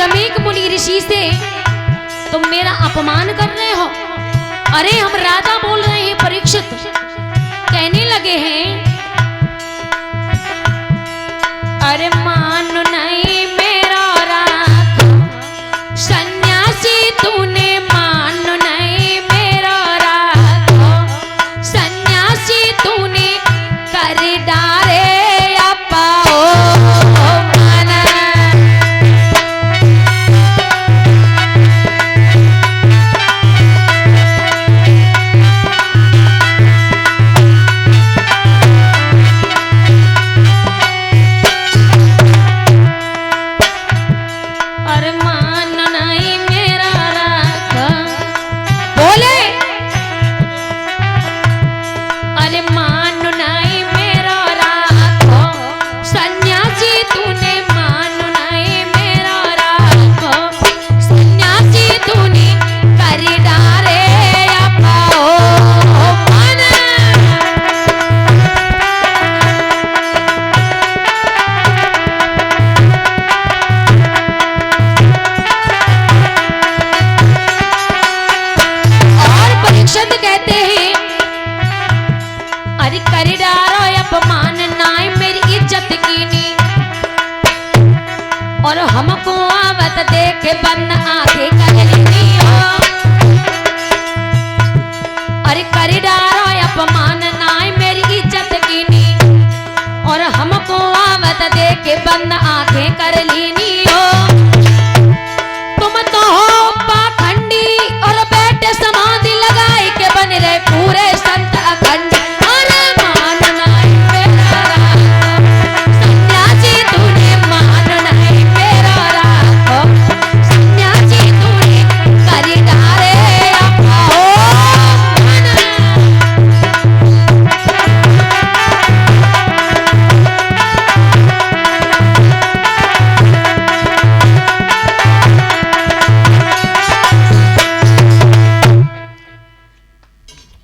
शमीक मुनि ऋषि से तुम मेरा अपमान कर रहे हो। अरे हम राजा बोल रहे हैं। परीक्षित कहने लगे हैं, अरे मान नहीं मेरा रात सन्यासी तूने, मान नहीं मेरा रात सन्यासी तूने कर डारे अपाओ मन। अरे मान नहीं मेरा रात, बोले अरे मान नहीं मेरा रात सन्यासी तूने, मान नहीं मेरा रात सन्यासी तूने कर डारे अपाओ मन। और परीक्षित कहते हैं, अरे कर डारो अपमान नाय मेरी इज्जत कीनी, और हमको आवत देख बन आगे कर लेनी हो। अरे कर डारो अपमान नाय मेरी इज्जत कीनी, और हमको आवत देख बन आगे कर लेनी हो। तुम तो हो पाखंडी और बैठे समाधि लगाए के बन रहे पूरे संत अखंड। अरे मान नहीं मेरा रात सन्यासी तूने, मान नहीं मेरा रात सन्यासी तूने कर डारे अपाओ मन।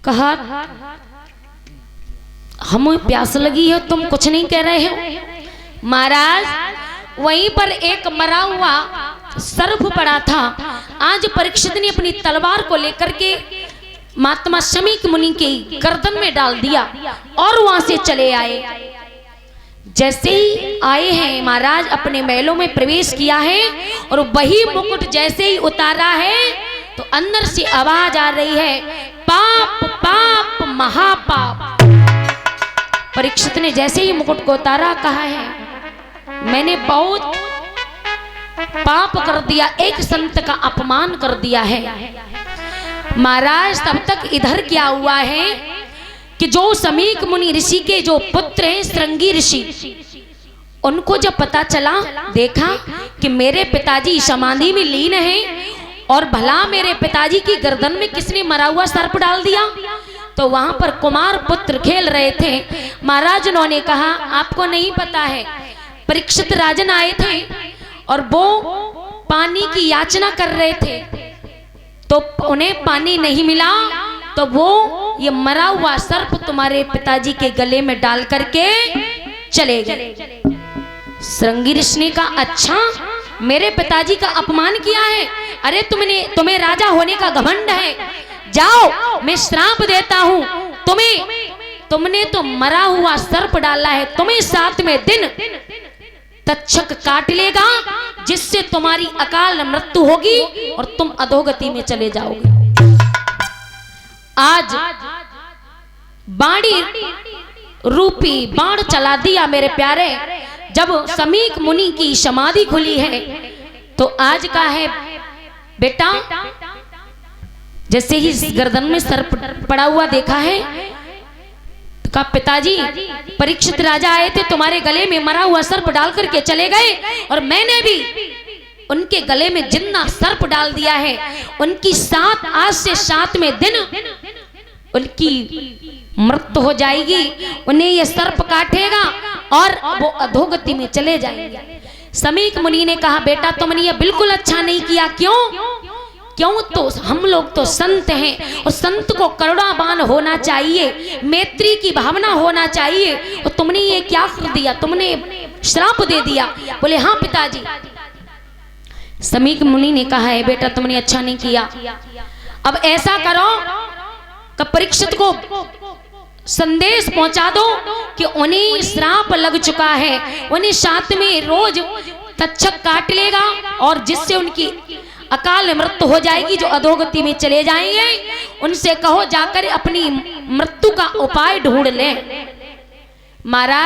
कहा हमें प्यास लगी है, तुम कुछ नहीं कह रहे हो। महाराज वहीं पर एक मरा हुआ सर्प पड़ा था। आज परीक्षित ने अपनी तलवार को लेकर के महात्मा शमीक मुनि के गर्दन में डाल दिया और वहां से चले आए। जैसे ही आए हैं महाराज अपने महलों में प्रवेश किया है और वही मुकुट जैसे ही उतारा है तो अंदर से आवाज आ रही है, पाप पाप महापाप। परीक्षित ने जैसे ही मुकुट को उतारा कहा है, मैंने बहुत पाप कर दिया, एक संत का अपमान कर दिया है। महाराज तब तक इधर क्या हुआ है कि जो शमीक मुनि ऋषि के जो पुत्र हैं श्रृंगी ऋषि, उनको जब पता चला, देखा कि मेरे पिताजी समाधि में लीन हैं और भला मेरे पिताजी की गर्दन में किसने मरा हुआ सर्प डाल दिया, तो वहां पर कुमार पुत्र खेल रहे थे। महाराज उन्होंने कहा, आपको नहीं पता है, परीक्षित राजन आए थे और वो पानी की याचना कर रहे थे, तो उन्हें पानी नहीं मिला, तो वो ये मरा हुआ सर्प तुम्हारे पिताजी के गले में डाल करके चले गए। श्रृंगी ऋषि ने कहा, अच्छा मेरे पिताजी का अपमान किया है? अरे तुम्हें राजा होने का घमंड है, जाओ मैं श्राप देता हूं तुमने तो मरा हुआ सर्प डाला है, तुम्हें 7वें दिन तक्षक काट लेगा, जिससे तुम्हारी अकाल मृत्यु होगी और तुम अधोगति में चले जाओगे। आज बाड़ी रूपी बाण चला दिया मेरे प्यारे। जब शमीक मुनि की समाधि खुली है तो आज का है बेटा, जैसे ही गर्दन में सर्प पड़ा हुआ देखा है तो कहा, पिताजी परीक्षित राजा आए थे, तुम्हारे गले में मरा हुआ सर्प डाल करके चले गए और मैंने भी उनके गले में जिंदा सर्प डाल दिया है। उनकी आज से 7वें दिन उनकी मृत्यु हो जाएगी, उन्हें यह सर्प काटेगा और वो अधोगति में चले जाएंगे। शमीक मुनि ने कहा, बेटा तुमने ये बिल्कुल अच्छा नहीं किया। क्यों? तो हम लोग तो संत हैं और संत को करुणावान होना चाहिए, मैत्री की भावना होना चाहिए, और तुमने ये क्या कर दिया? तुमने श्राप दे दिया। बोले हाँ पिताजी, समीक मुनि ने कहा है बेटा तुमने अच्छा नहीं किया, अब ऐसा करो कि परीक्षित को संदेश पहुंचा दो कि उन्हें श्राप लग चुका है, उन्हें साथ में रोज तक्षक काट लेगा और जिससे उनकी अकाल मृत्यु हो जाएगी, जो अधोगति में चले जाएंगे। उनसे कहो जाकर अपनी मृत्यु का उपाय ढूंढ ले। महाराज